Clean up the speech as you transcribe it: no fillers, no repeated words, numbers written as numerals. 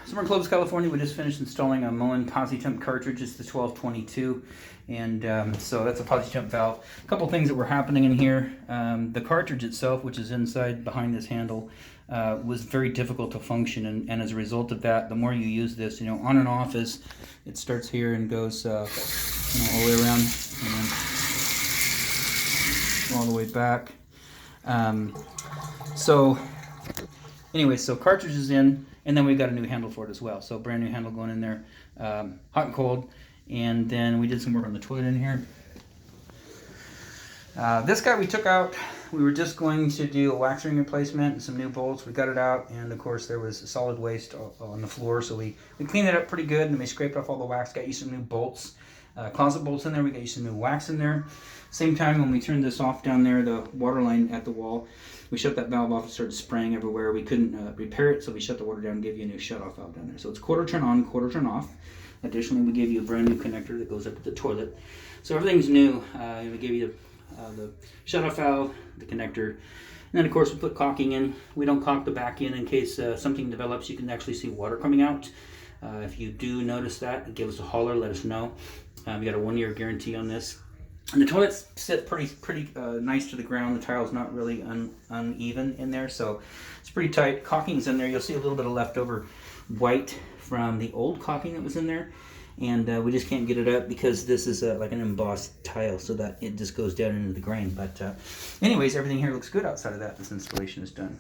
So we're in Clovis, California. We just finished installing a Moen PosiTemp cartridge. It's the 1222, and so that's a PosiTemp valve. A couple things that were happening in here. The cartridge itself, which is inside behind this handle, was very difficult to function, and as a result of that, the more you use this, on and off, is it starts here and goes all the way around and then all the way back. So cartridge is in, and then we've got a new handle for it as well. So brand new handle going in there, hot and cold. And then we did some work on the toilet in here. This guy we took out. We were just going to do a wax ring replacement and some new bolts. We got it out, and of course there was solid waste on the floor, so we cleaned it up pretty good, and we scraped off all the wax, got you some new bolts, closet bolts in there. We got you some new wax in there. Same time, when we turned this off down there, the water line at the wall, we shut that valve off and started spraying everywhere. We couldn't repair it, so we shut the water down and gave you a new shut-off valve down there. So it's quarter turn on, quarter turn off. Additionally, we gave you a brand new connector that goes up to the toilet. So everything's new. We gave you the shut-off valve, the connector, and then of course we put caulking in. We don't caulk the back in case something develops. You can actually see water coming out. If you do notice that, give us a holler, let us know. We got a 1-year guarantee on this. And the toilets sit pretty nice to the ground. The tile's not really uneven in there, so it's pretty tight. Caulking's in there. You'll see a little bit of leftover white from the old caulking that was in there, and we just can't get it up because this is like an embossed tile, so that it just goes down into the grain. But anyways, everything here looks good outside of that. This installation is done.